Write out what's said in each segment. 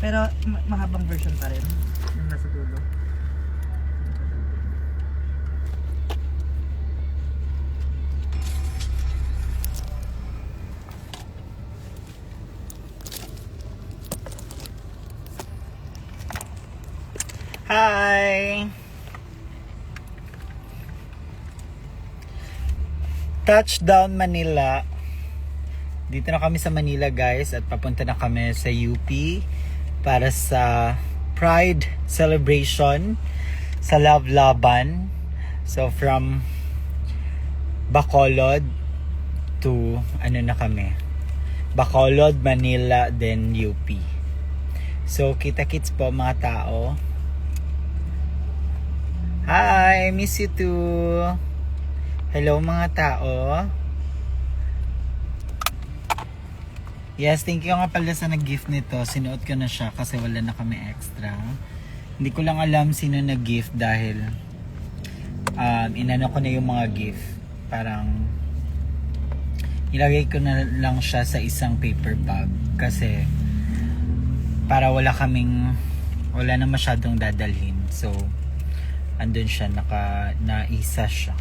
Pero mahabang version pa rin. Yung nasa dulo. Hi! Touchdown Manila. Dito na kami sa Manila guys at papunta na kami sa UP para sa Pride celebration sa Love Laban. So from Bacolod to ano na kami, Bacolod, Manila, then UP. So kita-kits po mga tao. Hi, miss you too. Hello mga tao. Yes, thank you nga pala sa nag-gift nito. Sinuot ko na siya kasi wala na kami extra. Hindi ko lang alam sino nag-gift dahil inano ko na yung mga gift. Parang ilagay ko na lang siya sa isang paper bag kasi para wala na masyadong dadalhin. So, andun siya, naisa siya.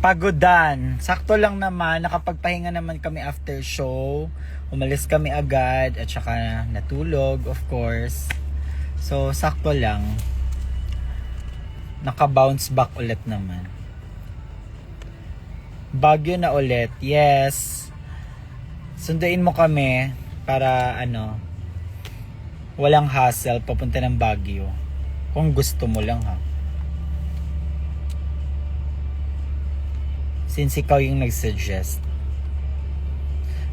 Pagodan. Sakto lang naman. Nakapagpahinga naman kami after show. Umalis kami agad at saka natulog, of course. So, sakto lang. Naka-bounce back ulit naman. Baguio na ulit. Yes. Sunduin mo kami para walang hassle papunta ng Baguio. Kung gusto mo lang ha. Since ikaw yung nag-suggest.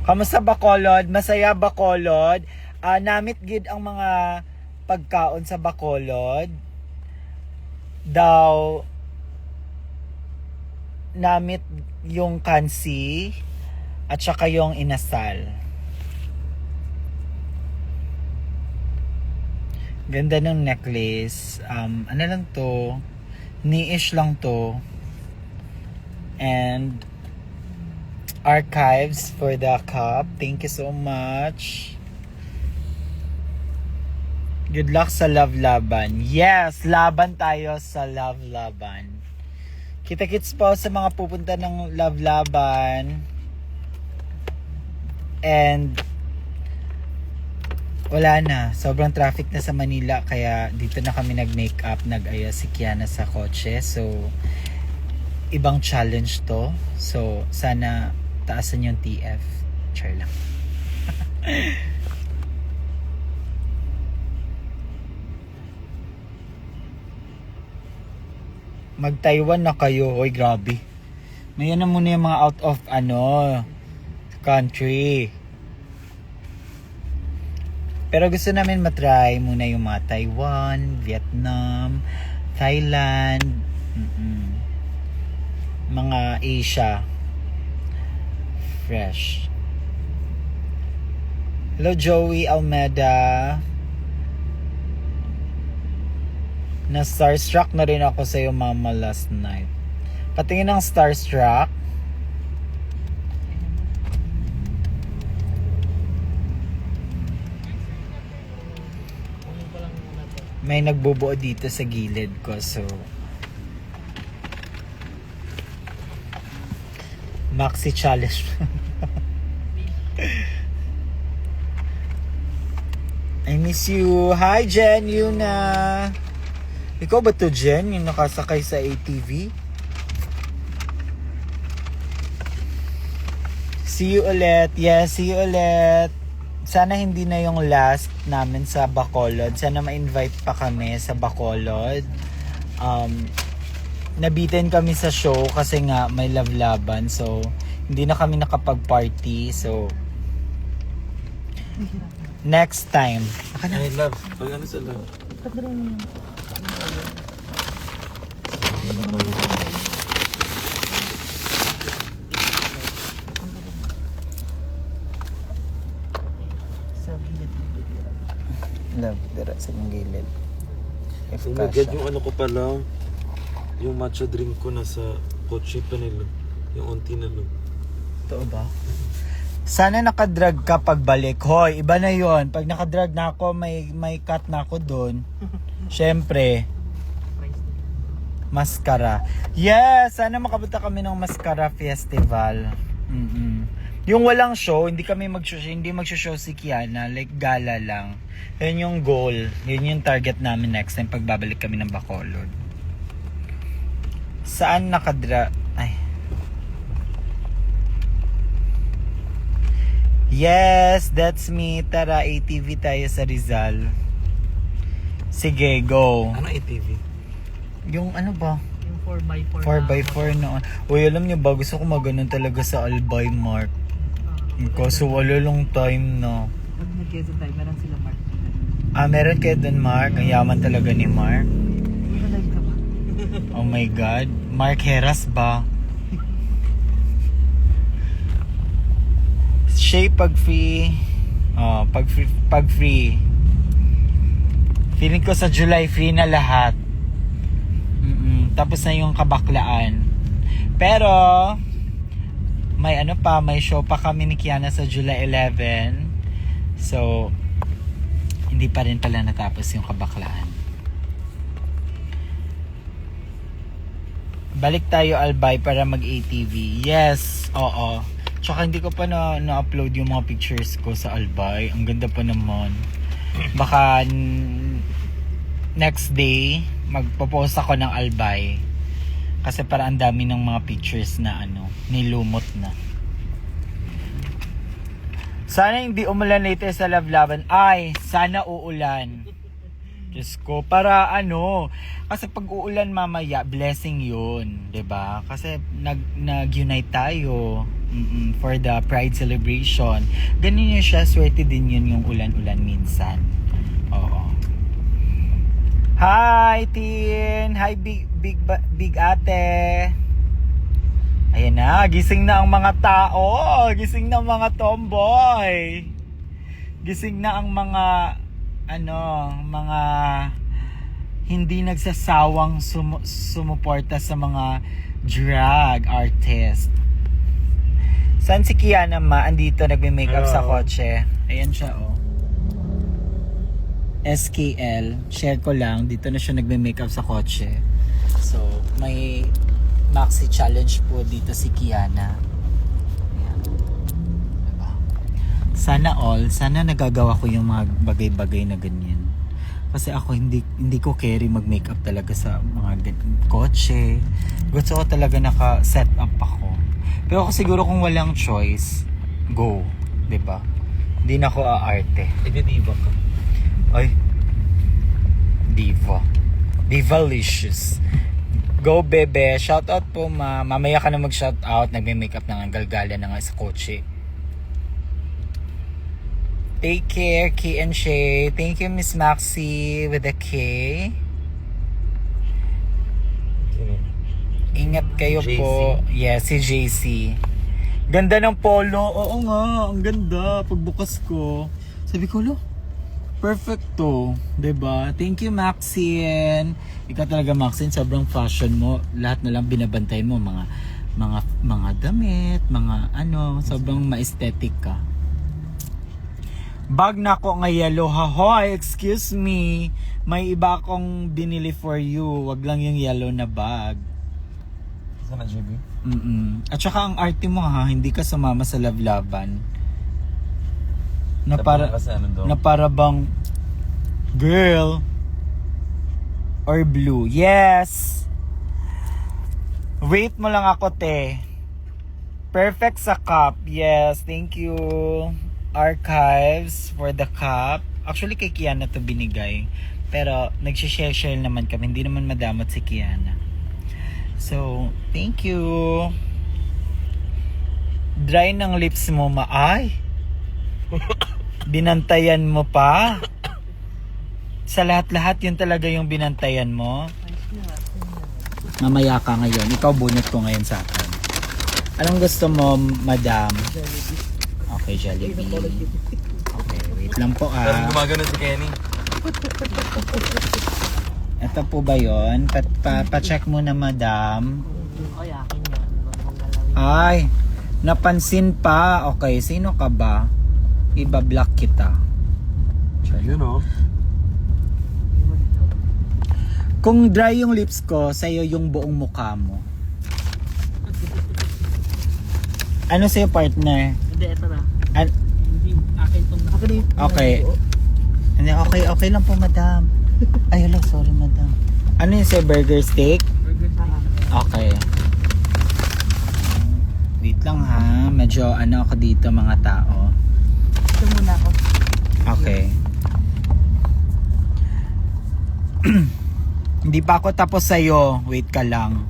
Kamusta Bacolod? Masaya Bacolod? Namit gid ang mga pagkaon sa Bacolod. Daw namit yung kansi at saka yung inasal. Ganda ng necklace. Ano lang to? Ni-ish lang to. And archives for the cup. Thank you so much. Good luck sa Love Laban. Yes, laban tayo sa Love Laban. Kita-kits po sa mga pupunta ng Love Laban. And wala na. Sobrang traffic na sa Manila kaya dito na kami nag-makeup, nag-ayos si Kiana sa kotse. So, ibang challenge to. So, sana taasan yung TF. Char lang. Mag-Taiwan na kayo. Hoy, grabe. Mayan na muna yung mga out of country. Pero gusto namin matry muna yung mga Taiwan, Vietnam, Thailand, mga Asia. Fresh. Hello Joey Almeida. Na starstruck na rin ako sa iyo mama last night. Patingin ng starstruck. May nagbubuo dito sa gilid ko, so Maxi challenge. I miss you. Hi Jen, Yuna. Ikaw ba to Jen, yung nakasakay sa ATV? See you ulit. Yes, see you ulit. Sana hindi na yung last namin sa Bacolod. Sana ma-invite pa kami sa Bacolod. Nabitin kami sa show kasi nga may Love Laban. So, hindi na kami nakapag-party. So, next time. Ay, love. Pag ano sa love? Love, dira sa mong gilid. If Oh my God, kasha. yung ano ko pala, yung matcha drink ko nasa kotse pa nila. Yung onti na love. Totoo ba? Sana nakadrag ka pagbalik. Hoy, iba na yon. Pag nakadrag na ako, may cut na ako doon. Syempre, mascara. Yes, sana makapunta kami ng Mascara Festival. Yung walang show, hindi magsho-show si Kiana, like gala lang. Yun yung goal. Yun yung target namin next time pag babalik kami ng Bacolod. Saan ay. Yes, that's me. Tara, ATV tayo sa Rizal. Sige, go. Ano ATV? Yung ano ba? Yung 4x4. 4x4 na. Uy, alam niyo ba, gusto ko maganon talaga sa Albay, Mark. Kaso wala lang time na. Pag nag-Quezon tayo, meron sila Mark. Meron kayo dun, Mark. Ang yaman talaga ni Mark. Live ka ba? Oh my God. Mark Heras ba? Shape pag free. Pag free. Feeling ko sa July free na lahat. Tapos na yung kabaklaan. Pero may show pa kami ni Kiana sa July 11. So hindi pa rin pala natapos yung kabaklaan. Balik tayo Albay para mag-ATV. Yes, oo. Tsaka hindi ko pa na-upload yung mga pictures ko sa Albay. Ang ganda pa naman. Baka next day magpo-post ako ng Albay. Kasi para ang dami ng mga pictures na nilumot na. Sana hindi umulan later sa Lavlaban. Ay, sana uulan. Diyos ko, para kasi pag uulan mamaya, blessing yun, 'di ba? Kasi nag-unite tayo for the Pride celebration. Ganun yun siya, swerte din yun yung ulan-ulan minsan. Oo. Hi, Tin! Hi, big ate! Ayan na, gising na ang mga tao! Gising na ang mga tomboy! Gising na ang mga mga hindi nagsasawang sumuporta sa mga drag artist. Saan si Kiana andito nagme-makeup sa kotse. Ayan siya SKL. Share ko lang. Dito na siya nagme-makeup sa kotse. So, may maxi challenge po dito si Kiana. Ayan. Diba? Sana nagagawa ko yung mga bagay-bagay na ganyan. Kasi ako hindi ko carry mag-makeup talaga sa mga kotse. Gusto ko talaga naka-set up ako. Pero ako siguro kung walang choice, go. 'Di ba? Hindi na ako aarte. Diva ka. Ay. Diva. Divalicious. Go, bebe. Shoutout po, ma. Mamaya ka na mag-shoutout. Nagme-makeup na nga. Galgala na nga sa kotse. Take care, K and Shay. Thank you, Miss Maxi with a K. Ingat kayo JC. po. Yes, si JC. Ganda ng polo. Oo nga, ang ganda. Pagbukas ko, sabi ko, perfect to. 'Di ba? Thank you, Maxine. Ikaw talaga, Maxine, sobrang fashion mo. Lahat na lang binabantay mo, mga damit, mga sobrang ma-aesthetic ka. Bag na ako nga yellow. Hoy, excuse me. May iba akong binili for you. Wag lang yung yellow na bag. Sana JB? At saka ang arte mo hindi ka sumama sa Lavlaban. Na para bang girl or blue. Yes. Wait mo lang ako, te. Perfect sa cup. Yes, thank you. Archives for the cup. Actually kay Kiana to binigay. Pero nagsi-share naman kami. Hindi naman madamot si Kiana. So, thank you. Dry ng lips mo, Ay! Binantayan mo pa? Sa lahat-lahat yun talaga yung binantayan mo? Mamaya ka ngayon. Ikaw bunot ko ngayon sa akin. Anong gusto mo, madam? Okay, Jollibee. Okay, wait lang po Parang gumagano si Kenny. Ito po ba yun? Pa-check muna, madam. Ay, akin yan. Ay, Napansin pa. Okay, sino ka ba? Iba-block kita. You know. Kung dry yung lips ko, sa'yo yung buong mukha mo. Ano sa'yo, partner? Hindi, ito na. An- Hindi, akin itong Okay. Hindi, okay lang po, madam. Ay, hello, sorry, madam. Ano yung sa'yo, burger steak? Okay. Wait lang ha. Medyo ano ako dito, mga tao. Ito muna ako. Okay. Hindi pa ako tapos sa'yo. Wait ka lang.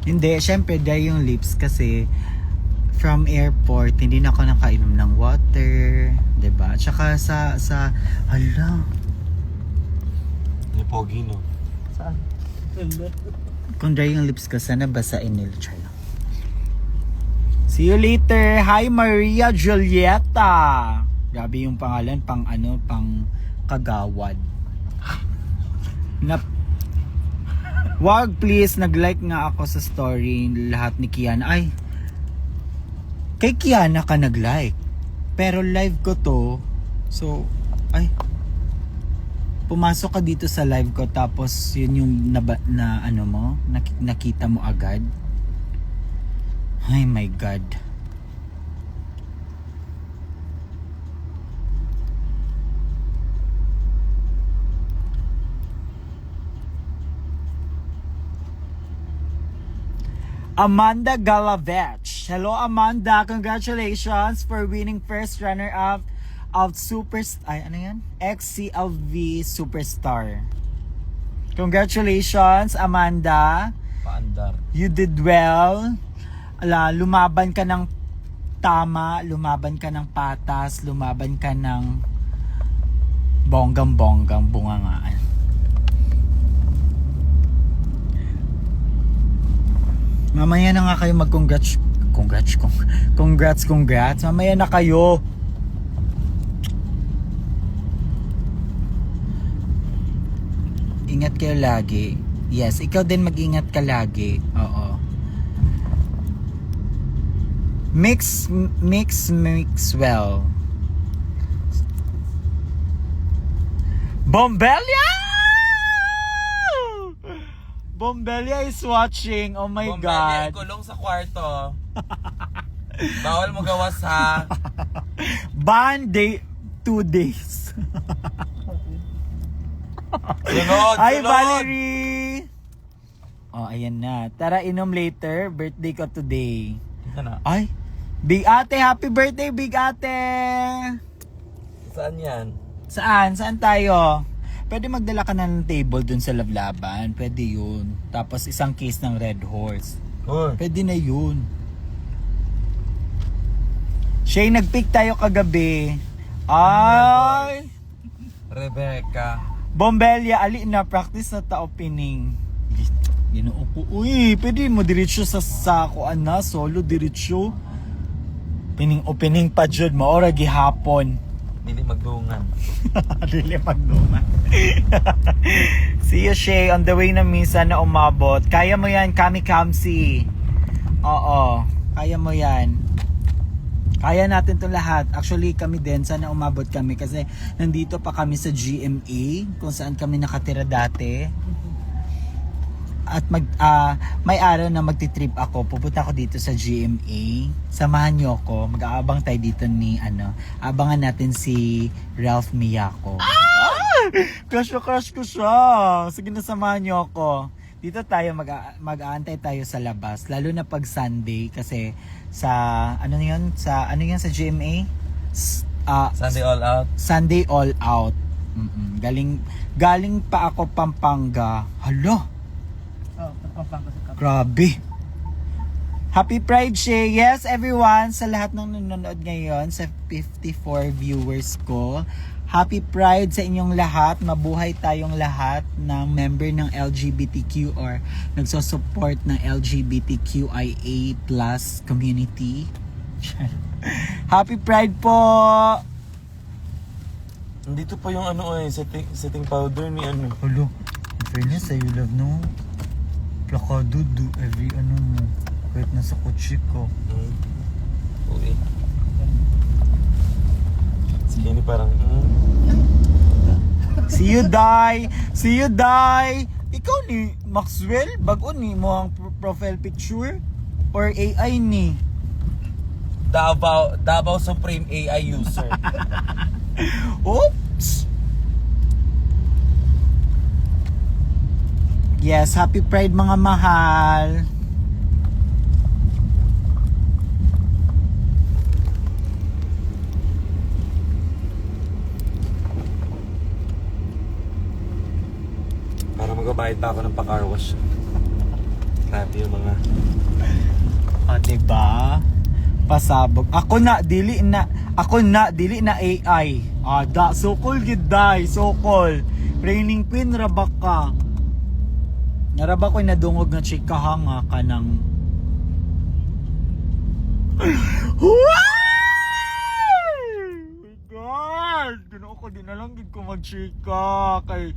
Hindi, syempre dahil yung lips kasi from airport, hindi na ako nakainom ng water. 'Di ba? Tsaka sa hala. Yung pogi, no? Saan? Kung dry yung lips ko, sana basain nila. Char lang. See you later. Hi, Maria Julieta. Grabe yung pangalan, pang kagawad. Wag please, nag-like nga ako sa story lahat ni Kiana. Ay, kay Kiana ka nag-like. Pero live ko to. So, ay, pumasok ka dito sa live ko tapos yun yung nakita mo agad. Ay my God. Amanda Galavech. Hello Amanda, congratulations for winning first runner-up of XCLV Superstar. Congratulations Amanda. Paandar. You did well. Lumaban ka ng tama, lumaban ka ng patas, lumaban ka ng bonggang-bonggang bungangaan. Mamaya na nga kayo mag-congrats. Congrats. Mamaya na kayo. Ingat kayo lagi. Yes, ikaw din mag-ingat ka lagi. Oo. Mix well. Bombelia is watching. Oh my God. Kulong sa kwarto. Bawal mo gawas, ha? Ban day 2 days. Sunod, Hi sunod. Valerie. Oh, ayan na. Tara inom later. Birthday ko today. Ano? Ay, Big Ate, happy birthday Big Ate. Saan yan? Saan tayo? Pwede magdala ka na ng table dun sa Lablaban. Pwede yun. Tapos isang case ng Red Horse. Uy. Pwede na yun. Shay, nag-pick tayo kagabi. Ay! Rebecca. Bombelia, ali na. Practice na ta opening. Ginoo ko. Uy, pwede mo diretsyo sa sakuan na. Solo diretsyo. Opening pa dyan. Maora gihapon. Dili magdungan. Dili magduma. See you, Shay. On the way na misa na umabot. Kaya mo yan, Kami Kamsi. Oo. Kaya mo yan. Kaya natin to lahat. Actually, kami din. Sana umabot kami kasi nandito pa kami sa GMA kung saan kami nakatira dati. At may araw na magti-trip ako. Pupunta ako dito sa GMA. Samahan niyo ako. Mag-aabang tayo dito ni abangan natin si Ralph Miyako. Crush ko siya. Sige na, samahan niyo ako. Dito tayo mag-aantay tayo sa labas. Lalo na pag Sunday kasi sa ano yun sa GMA? Sunday all out. Sunday all out. Galing pa ako Pampanga. Hala. Oh, nagpampang ko sa kapatid. Grabe. Happy Pride Shay. Yes, everyone. Sa lahat ng nanonood ngayon, sa 54 viewers ko, Happy Pride sa inyong lahat. Mabuhay tayong lahat ng member ng LGBTQ or nagsosupport ng LGBTQIA+ community. Happy Pride po! Nandito pa yung setting powder ni ano. Hello. In fairness, sa'yo love no? Plakado do every mo. Kahit Nasa kotse ko. Okay. Si Kenny parang, See you, Dai! See you, Dai! Ikaw ni Maxwell? Bago ni mo ang profile picture? Or AI ni? Davao Supreme AI user. Oops! Yes, happy Pride mga mahal! Para magbabayad pa ako ng pa-car wash. Grabe yung mga... Ah, diba? Pasabog. Ako na, dili na AI. Ah, sokol gid day, sokol. Raining Queen, rabak ka. Naraba ko'y nadungog na chika hanga ka ng... My God! Ginoo ko, di na lang gid ko mag-chika. Kay...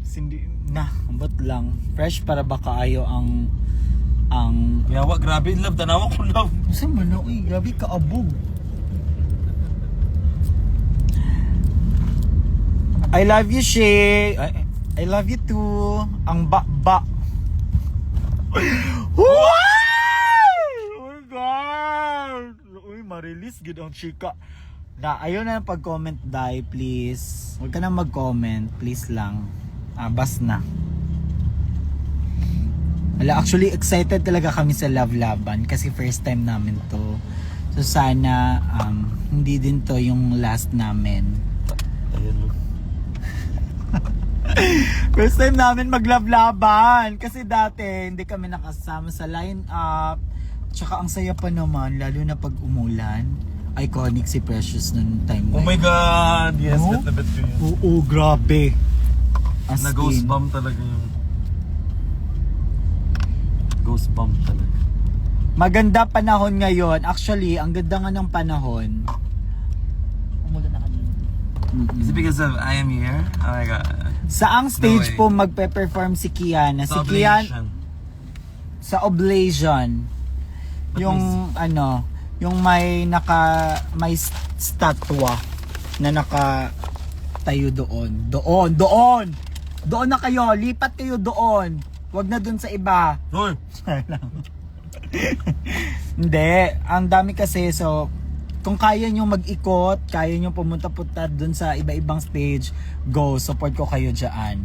Sindi... Na, ambot lang. Fresh para ba kaayo ang... Yawa, grabe in love. Tanawa ko love. Kasi man na, uy, grabe ka abog. I love you, Shay. I love you too. Ang ba. Oh my God! Uy, ma-release gid ang chika. Na, ayaw na ng pag-comment, Dai, please. Huwag ka na mag-comment, please lang. Bas na. Wala, actually excited talaga kami sa Love Laban kasi first time namin to. So sana hindi din to yung last namin. Ayun. First time namin mag-Love Laban kasi dati hindi kami nakasama sa line-up. Tsaka ang saya pa naman lalo na pag umulan. Iconic si Precious noon time. Oh my God! Yes, No? bet na bet ko yun. Oo, grabe. As in. Na-ghost bomb talaga yung... Ghost bomb talaga. Maganda panahon ngayon. Actually, ang ganda nga ng panahon. Umulan na kanina. Is it because of I Am Here? Oh my God. Saang stage No way. po magpe-perform si Kiana? Sa Si Kiana Oblation. sa Oblation. Ba't Yung yung may statwa na tayo doon. Doon na kayo, lipat kayo doon. Wag na doon sa iba. Hoy! Hindi, ang dami kasi, so kung kaya nyo mag-ikot, kaya nyo pumunta-punta dun sa iba-ibang stage, go, support ko kayo dyan.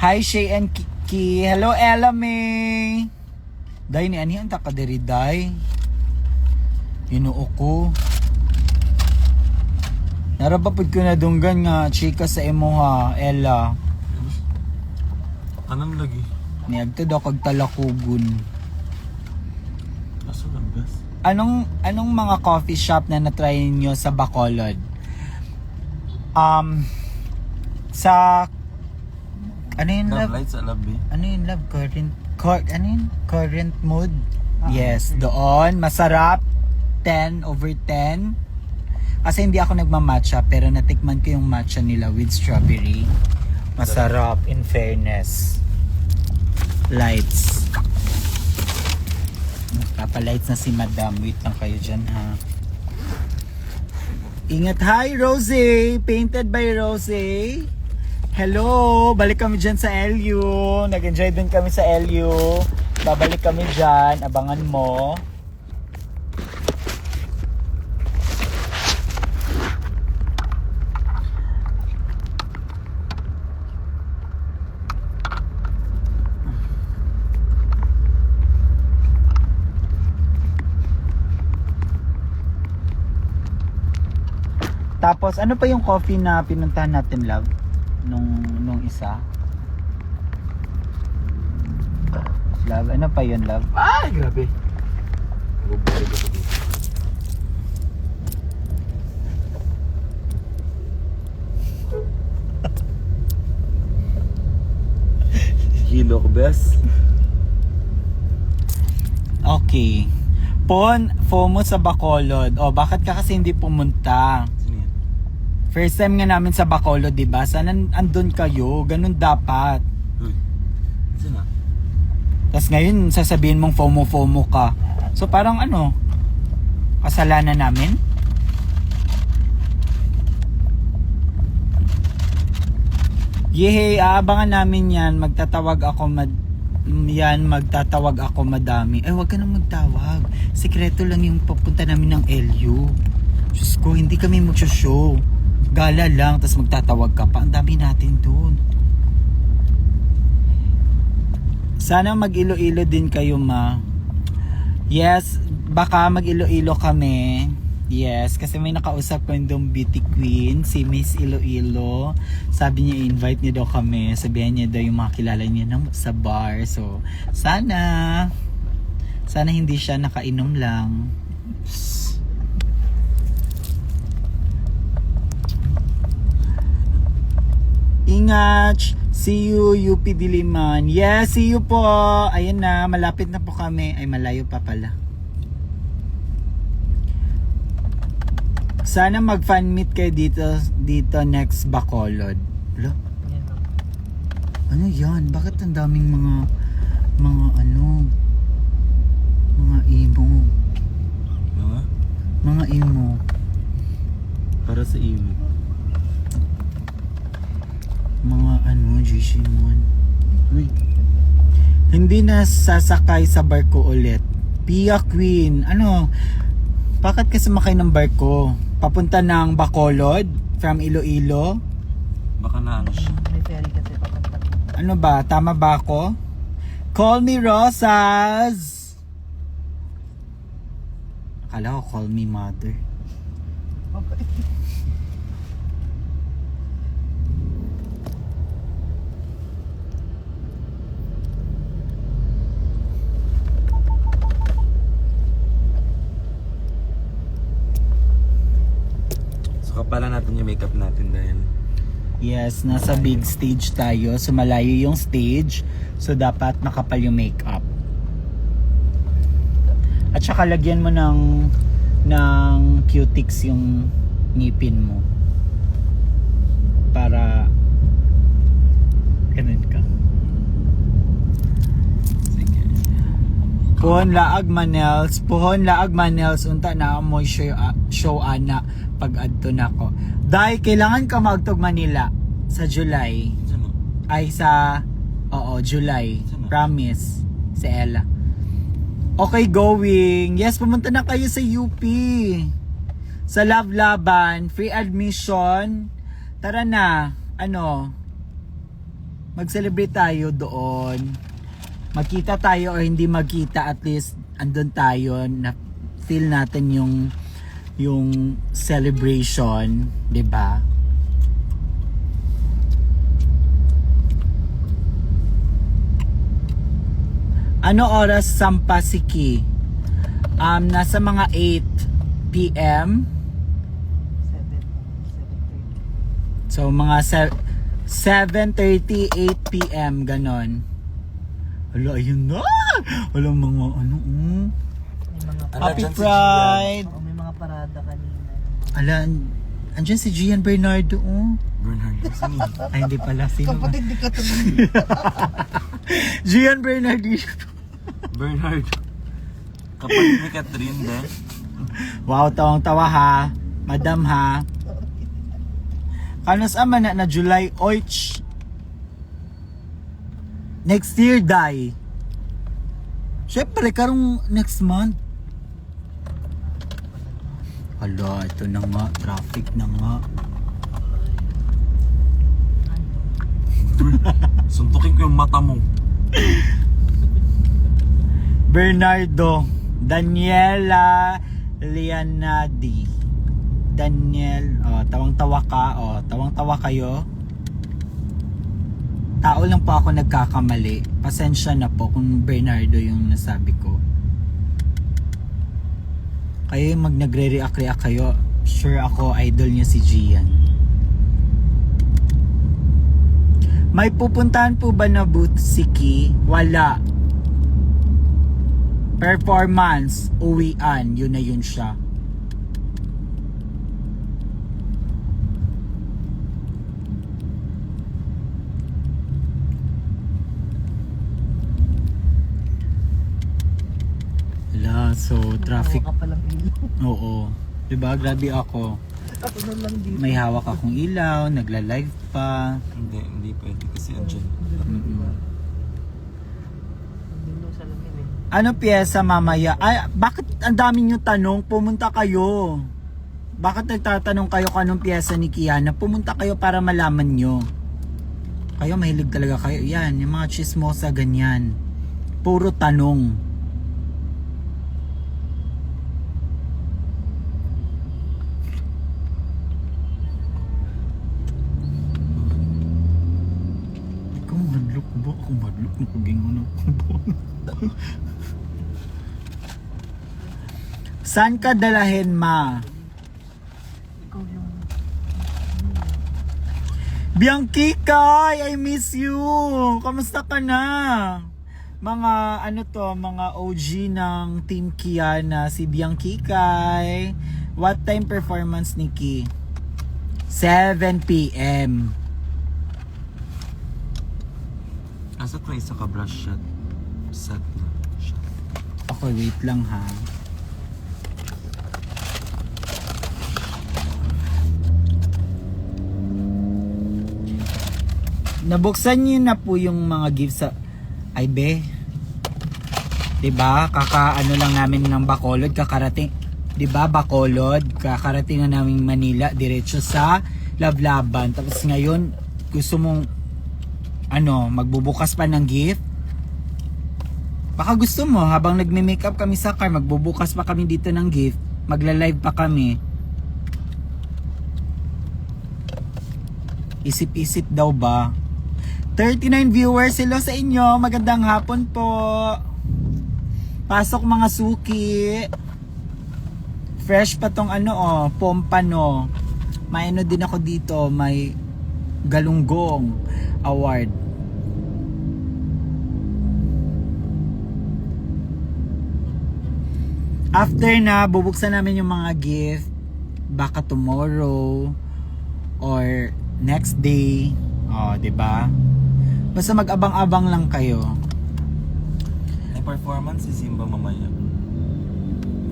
Hi Shay and Kiki, hello Ella May. Day ni anihan ta kadiri day. Inuo ko. Narabapod ko na dunggan nga chika sa imo ha, Ella. Anong lagi? Niagto daw kag talakugon. Kaso lang, gas. Anong mga coffee shop na na-try niyo sa Bacolod? Sa ano yun, Love love? lights at love me. Ano yun, love? Current mood? Yes, doon. Masarap. 10/10. Kasi hindi ako nagmamatcha, pero natikman ko yung matcha nila with strawberry. Masarap, in fairness. Lights. Nakapalights na si Madam. Wait lang kayo dyan, ha. Ingat. Hi, Rosie! Painted by Rosie. Hello! Balik kami dyan sa LU. Nag-enjoy din kami sa LU. Babalik kami dyan. Abangan mo. Tapos, ano pa yung coffee na pinuntahan natin, love? Nung isa? Love, ano pa yun, love? Ay, grabe. Nagubalik ako dito. Hilo ko, best. Okay. FOMO sa Bacolod. O, bakit ka kasi hindi pumunta? Sino yan? First time nga namin sa Bacolod, diba? Sana andun kayo. Ganun dapat. Uy. Sino na? Tapos ngayon, sasabihin mong FOMO ka. So parang ano, kasalanan namin? Yehey, aabangan namin yan. Magtatawag ako madami. Ay, wag ka nang magtawag. Sekreto lang yung papunta namin ng LU. Diyos ko, hindi kami magsho-show. Gala lang, tapos magtatawag ka pa. Ang dami natin doon. Sana mag-Iloilo din kayo, ma. Yes, baka mag-Iloilo kami. Yes, kasi may nakausap ko yung beauty queen, si Miss Iloilo. Sabi niya, invite niya daw kami. Sabihan niya daw yung mga kilala niya sa bar. So, sana hindi siya nakainom lang. Ingat! See you, UP Diliman. Yes, see you po. Ayan na, malapit na po kami. Ay, malayo pa pala. Sana mag-fan meet kayo dito next Bacolod. Lo? Yan lang. Ano yan? Bakit ang daming mga emo? Mga emo. Para sa imo. Mga Jishimon. Uy. Hindi na sasakay sa barko ulit. Pia Queen. Ano? Bakit ka sumakay ng barko? Papunta ng Bacolod? From Iloilo? Baka na ano siya. May ferry kasi papunta. Ano ba? Tama ba ako? Call me Rosas! Akala ko call me mother. Kapalan natin yung makeup natin dahil Yes, nasa big stage tayo. So malayo yung stage. So dapat makapal yung makeup. At saka lagyan mo ng cutics yung ngipin mo. Para ganun ka. sige. Puhon laag manels unta na mo show ana pag adto nako. Dahil kailangan ka magtog Manila sa July. Sino? Ay sa July. Sino? Promise. Si Ella. Okay, going. Yes, pumunta na kayo sa UP. Sa Love Laban, free admission. Tara na. Mag-celebrate tayo doon. Magkita tayo or hindi magkita, at least andun tayo na feel natin yung celebration, 'di ba? Ano oras sampa si Ki? Nasa mga 8 PM. 7:30. So mga 7:30, 8 PM ganon. Hala, ayun na. Wala mga May mga Happy Andyan si Pride. may mga parada kanina. Ala, andyan si Gian Bernardo, oh. Bernard. Sino? Ay, hindi pala. Sino ba? Kapatid ni Catherine. Gian Bernardino. Bernard. Kapatid ni Catherine din. Wow, tawang-tawa ha. Madam ha. Kanos ama na July 8. Next year, die. Syempre, karong next month. Hala, ito na nga. Traffic na nga. Suntukin ko yung mata mo. Bernardo. Daniela Lianadi. Daniel. Tawang-tawa ka. Tawang-tawa kayo. Tao lang po ako nagkakamali. Pasensya na po kung Bernardo yung nasabi ko. Kayo yung nagre-react kayo. Sure ako, idol niyo si Gian. May pupuntahan po ba na booth si Ki? Wala. Performance, uwian, yun na yun siya. diba? So, traffic. Hawak ka palang ilaw. Oo. Diba? Grabe ako. Ako na lang dito. May hawak akong ilaw, nagla-live pa. Hindi pwede kasi andyan. Dilo sa lamin eh. Ano piyesa mamaya? Ay, bakit ang dami nyo tanong? Pumunta kayo. Bakit nagtatanong kayo kung anong piyesa ni Kiana? Pumunta kayo para malaman nyo. Kayo, mahilig talaga kayo. Yan, yung mga chismosa, ganyan. Puro tanong. Ikaw madlok ba? Ako madlok na kaging ano. Saan ka dalahin, ma? Ikaw yung... Bianquikay, I miss you. Kamusta ka na? Mga ano to, mga OG ng Team Kiana, si Bianquikay. What time performance ni Ki? 7 p.m. Asa ko isa ka brush shot? Set na shot. Okay, wait lang ha. Nabuksan niyo na po yung mga gifts sa... Ay be. Diba? Kakaano lang namin ng Bacolod. Kakarating... Diba? Bacolod. Kakarating na namin Manila. Diretso sa Lavlaban. Tapos ngayon, gusto mong... Ano, magbubukas pa ng gift? Baka gusto mo, habang nagme-makeup kami sa car, magbubukas pa kami dito ng gift. Magla-live pa kami. Isip-isip daw ba? 39 viewers, hello sa inyo. Magandang hapon po. Pasok mga suki. Fresh pa tong ano oh, pompano. May ano din ako dito, may galunggong award. After na, bubuksan namin yung mga gift. Baka tomorrow or next day. Oh, 'di ba? Basta mag-abang-abang lang kayo. May performance si Simba mamaya.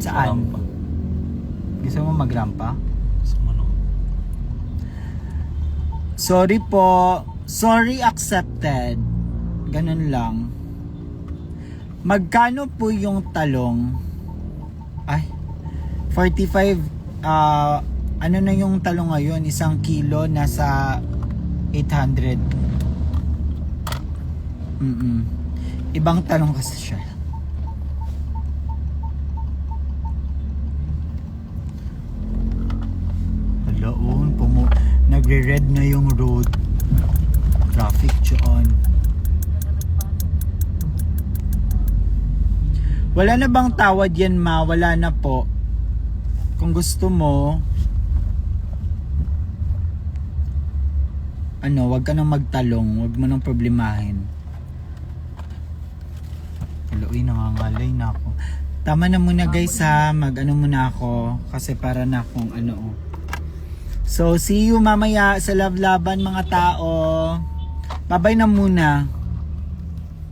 Saan? Rampa. Gusto mo magrampa? Gusto mo no? Sorry po. Sorry accepted. Ganun lang. Magkano po yung talong? Ay, 45. Ano na yung talong ngayon? 1 kilo nasa 800. Ibang talong kasi siya. Hala, nagre-red na yung road. Traffic dyan. Wala na bang tawad yan, ma? Wala na po. Kung gusto mo, ano, wag ka nang magtalong, wag mo nang problemahin. Hello, nangangalay na ako. Tama na muna guys ha, mag-ano muna ako kasi para na akong ano. So, see you mamaya sa Lavlaban mga tao. Bye-bye na muna.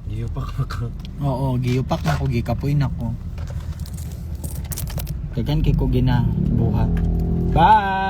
Giyopak ako. Oo, giyupak na ako, gikapoy na ako. Kagan kay ko gina buhat. Bye!